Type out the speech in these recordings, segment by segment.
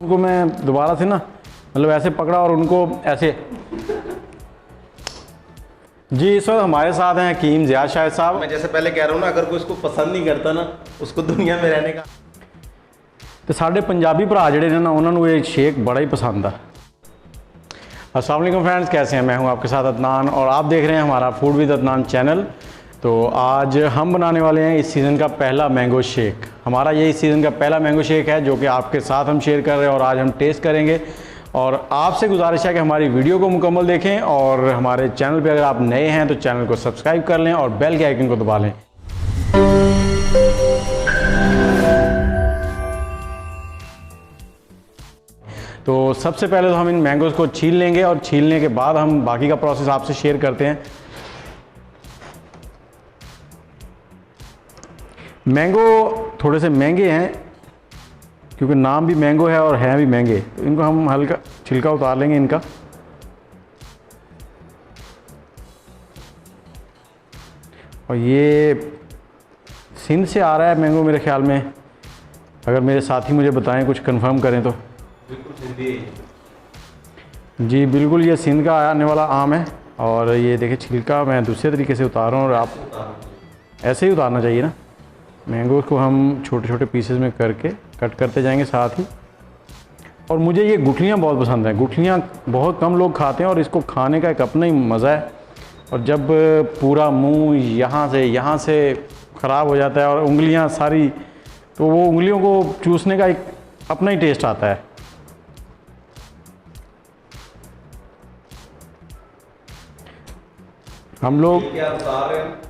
उनको मैं दोबारा से ना मतलब ऐसे पकड़ा और उनको ऐसे। जी इस वक्त हमारे साथ हैं हकीम ज़ियाद शाहिद साहब। मैं जैसे पहले कह रहा हूँ ना, अगर कोई इसको पसंद नहीं करता ना, उसको दुनिया में रहने का। तो साढ़े पंजाबी भरा जड़े ने ना उन्होंने ये शेक बड़ा ही पसंद है। अस्सलाम वालेकुम फ्रेंड्स, कैसे हैं? मैं हूं आपके साथ अदनान और आप देख रहे हैं हमारा फूड विद अदनान चैनल। तो आज हम बनाने वाले हैं इस सीज़न का पहला मैंगो शेक। हमारा ये इस सीज़न का पहला मैंगो शेक है जो कि आपके साथ हम शेयर कर रहे हैं और आज हम टेस्ट करेंगे। और आपसे गुजारिश है कि हमारी वीडियो को मुकम्मल देखें और हमारे चैनल पे अगर आप नए हैं तो चैनल को सब्सक्राइब कर लें और बेल के आइकन को दबा लें। तो सबसे पहले तो हम इन मैंगोज़ को छील लेंगे और छीलने के बाद हम बाकी का प्रोसेस आपसे शेयर करते हैं। मैंगो थोड़े से महंगे हैं क्योंकि नाम भी मैंगो है और हैं भी महंगे, तो इनको हम हल्का छिलका उतार लेंगे इनका। और ये सिंध से आ रहा है मैंगो मेरे ख्याल में, अगर मेरे साथी मुझे बताएं, कुछ कंफर्म करें तो। जी बिल्कुल, ये सिंध का आने वाला आम है। और ये देखिए छिलका मैं दूसरे तरीके से उतार रहा हूँ और आप ऐसे ही उतारना चाहिए ना। मैंगो को हम छोटे छोटे पीसेस में करके कट करते जाएंगे साथ ही। और मुझे ये गुठलियाँ बहुत पसंद हैं। गुठलियाँ बहुत कम लोग खाते हैं और इसको खाने का एक अपना ही मज़ा है। और जब पूरा मुंह यहाँ से ख़राब हो जाता है और उंगलियाँ सारी, तो वो उंगलियों को चूसने का एक अपना ही टेस्ट आता है। हम लोग क्या उतार रहे हैं?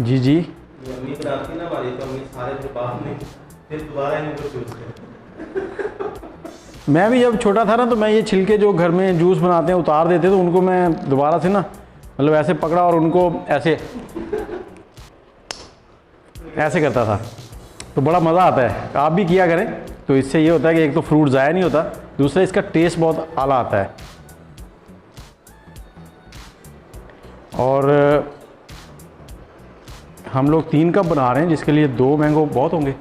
जी जी अम्मी बनाती ना हमारी, तो अम्मी सारे फिर बाद में फिर दोबारा इनको चूज करते। मैं भी जब छोटा था ना तो मैं ये छिलके जो घर में जूस बनाते हैं उतार देते, तो उनको मैं दोबारा से ना मतलब ऐसे पकड़ा और उनको ऐसे करता था। तो बड़ा मज़ा आता है, आप भी किया करें। तो इससे ये होता है कि एक तो फ्रूट ज़ाया नहीं होता, दूसरा इसका टेस्ट बहुत आला आता है। और हम लोग 3 कप बना रहे हैं, जिसके लिए 2 मैंगो बहुत होंगे,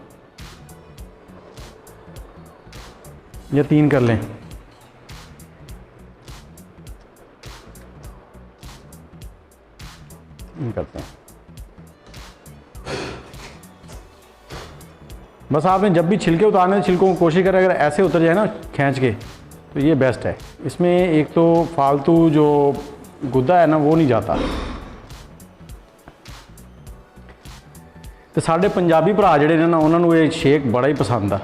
या 3 कर लें। करते हैं। बस आपने जब भी छिलके उतारने, छिलकों को कोशिश करें अगर ऐसे उतर जाए ना खींच के, तो ये बेस्ट है। इसमें एक तो फालतू जो गुद्दा है ना वो नहीं जाता। तो साढ़े पंजाबी भरा जड़े ने ना उन्होंने ये शेक बड़ा ही पसंद आ।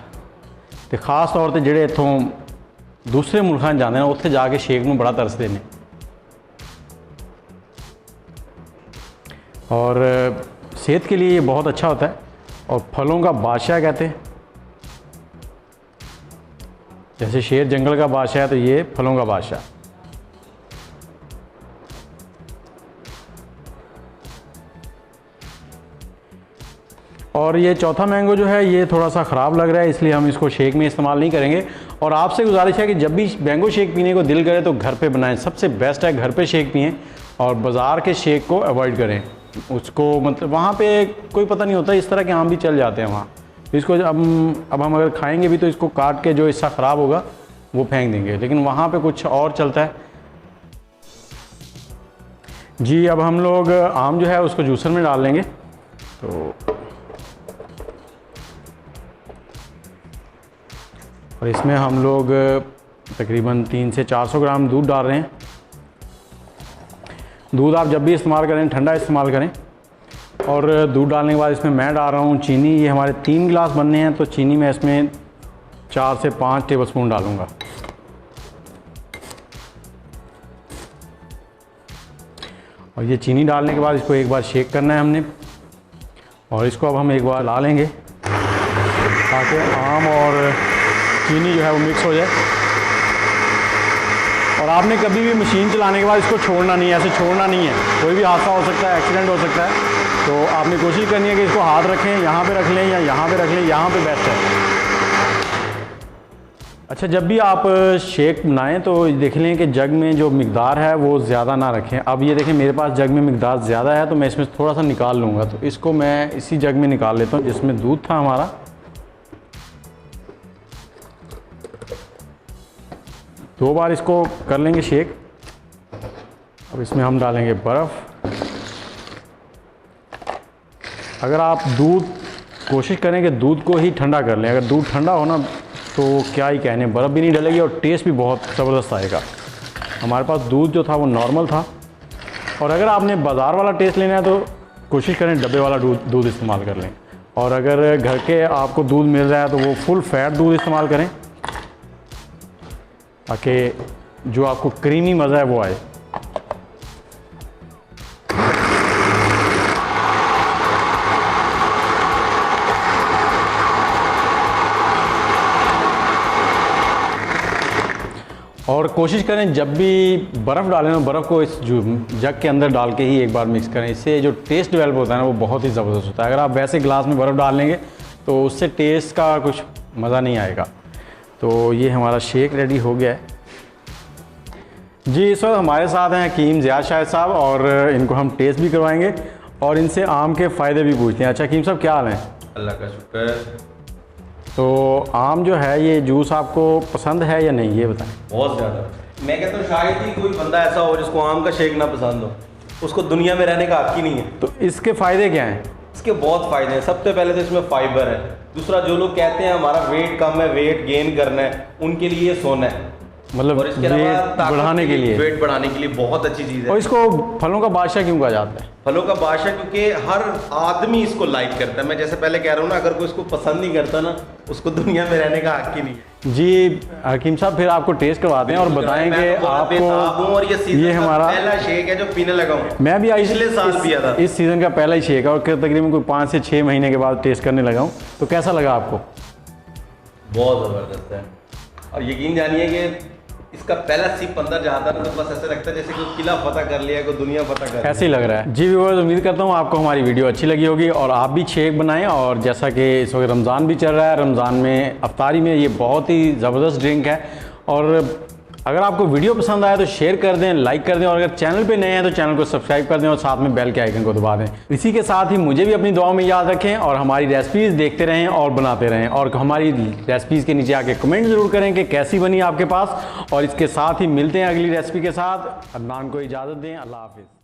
तो खास तौर पर जोड़े इतों दूसरे मुल्कों जाते हैं उत्थे जाके शेक में बड़ा तरसते हैं। और सेहत के लिए ये बहुत अच्छा होता है और फलों का बादशाह कहते हैं। जैसे शेर जंगल का बादशाह है तो ये फलों का बादशाह। और ये चौथा मैंगो जो है ये थोड़ा सा ख़राब लग रहा है, इसलिए हम इसको शेक में इस्तेमाल नहीं करेंगे। और आपसे गुजारिश है कि जब भी मैंगो शेक पीने को दिल करे तो घर पे बनाएं, सबसे बेस्ट है घर पे शेक पिएं और बाज़ार के शेक को अवॉइड करें। उसको मतलब वहाँ पे कोई पता नहीं होता, इस तरह के आम भी चल जाते हैं वहाँ। तो इसको अब हम अगर खाएंगे भी तो इसको काट के जो हिस्सा ख़राब होगा वो फेंक देंगे, लेकिन वहाँ पर कुछ और चलता है। जी अब हम लोग आम जो है उसको जूसर में डाल लेंगे। तो और इसमें हम लोग तकरीबन 300 से 400 ग्राम दूध डाल रहे हैं। दूध आप जब भी इस्तेमाल करें ठंडा इस्तेमाल करें। और दूध डालने के बाद इसमें मैं डाल रहा हूँ चीनी। ये हमारे 3 गिलास बनने हैं तो चीनी मैं इसमें 4 से 5 टेबलस्पून डालूँगा। और ये चीनी डालने के बाद इसको एक बार शेक करना है हमने। और इसको अब हम एक बार ला लेंगे ताकि आम और चीनी जो है वो मिक्स हो जाए। और आपने कभी भी मशीन चलाने के बाद इसको छोड़ना नहीं है, ऐसे छोड़ना नहीं है, कोई भी हादसा हो सकता है, एक्सीडेंट हो सकता है। तो आपने कोशिश करनी है कि इसको हाथ रखें, यहाँ पे रख लें या यहाँ पे रख लें, यहाँ पे बेस्ट है। अच्छा, जब भी आप शेक बनाएं तो देख लें कि जग में जो मिकदार है वो ज़्यादा ना रखें। अब ये देखें मेरे पास जग में मिकदार ज़्यादा है तो मैं इसमें थोड़ा सा निकाल लूँगा। तो इसको मैं इसी जग में निकाल लेता हूँ जिसमें दूध था हमारा। 2 बार इसको कर लेंगे शेक। अब इसमें हम डालेंगे बर्फ़। अगर आप दूध कोशिश करें कि दूध को ही ठंडा कर लें, अगर दूध ठंडा हो ना तो क्या ही कहने, बर्फ़ भी नहीं डलेगी और टेस्ट भी बहुत ज़बरदस्त आएगा। हमारे पास दूध जो था वो नॉर्मल था, और अगर आपने बाज़ार वाला टेस्ट लेना है तो कोशिश करें डब्बे वाला दूध इस्तेमाल कर लें, और अगर घर के आपको दूध मिल रहा है तो वो फुल फैट दूध इस्तेमाल करें ताकि जो आपको क्रीमी मज़ा है वो आए। और कोशिश करें जब भी बर्फ़ डालें ना, बर्फ़ को इस जग के अंदर डाल के ही एक बार मिक्स करें। इससे जो टेस्ट डेवलप होता है ना वो बहुत ही ज़बरदस्त होता है। अगर आप वैसे ग्लास में बर्फ़ डाल लेंगे तो उससे टेस्ट का कुछ मज़ा नहीं आएगा। तो ये हमारा शेक रेडी हो गया है जी। इस वक्त हमारे साथ हैं हकीम ज़ियाद शाहिद साहब, और इनको हम टेस्ट भी करवाएंगे और इनसे आम के फ़ायदे भी पूछते हैं। अच्छा हकीम साहब, क्या हाल है? अल्लाह का शुक्र। तो आम जो है ये जूस आपको पसंद है या नहीं, ये बताएं। बहुत ज़्यादा। मैं कहता हूँ शायद ही कोई बंदा ऐसा हो जिसको आम का शेक ना पसंद हो, उसको दुनिया में रहने का हक ही नहीं है। तो इसके फ़ायदे क्या हैं? इसके बहुत फ़ायदे हैं। सबसे पहले तो इसमें फाइबर है। दूसरा, जो लोग कहते हैं हमारा वेट कम है, वेट गेन करना है, उनके लिए ये सोना है, मतलब और इसके वेट बढ़ाने के लिए, वेट बढ़ाने के लिए बहुत अच्छी चीज़ है। और इसको फलों का बादशाह क्यों कहा जाता है? फलों का बादशाह क्योंकि हर आदमी इसको लाइक करता है। मैं जैसे पहले कह रहा हूँ ना, अगर कोई इसको पसंद नहीं करता ना, उसको दुनिया में रहने का हक ही नहीं है। जी हकीम साहब, फिर आपको टेस्ट करवाते हैं और बताएंगे आपको। और ये हमारा पहला शेक है जो पीने लगा हूँ। मैं भी पिछले साल पिया था। इस सीज़न का पहला ही शेक है, और तकरीबन कोई 5 से 6 महीने के बाद टेस्ट करने लगा हूँ। तो कैसा लगा आपको? बहुत ज़बरदस्त है, और यकीन जानिए कि इसका पहला सिप अंदर जाता है तो बस ऐसे लगता है जैसे कोई किला फतह कर लिया, कोई दुनिया फतह कर लिया। ऐसे ही लग रहा है जी। व्यूअर्स, उम्मीद करता हूँ आपको हमारी वीडियो अच्छी लगी होगी और आप भी शेक बनाएं। और जैसा कि इस वक्त रमज़ान भी चल रहा है, रमज़ान में अफ्तारी में ये बहुत ही ज़बरदस्त ड्रिंक है। और अगर आपको वीडियो पसंद आए तो शेयर कर दें, लाइक कर दें, और अगर चैनल पे नए हैं तो चैनल को सब्सक्राइब कर दें और साथ में बेल के आइकन को दबा दें। इसी के साथ ही मुझे भी अपनी दुआओं में याद रखें और हमारी रेसिपीज़ देखते रहें और बनाते रहें, और हमारी रेसिपीज़ के नीचे आके कमेंट ज़रूर करें कि कैसी बनी आपके पास। और इसके साथ ही मिलते हैं अगली रेसिपी के साथ। अदनान को इजाज़त दें। अल्लाह हाफिज़।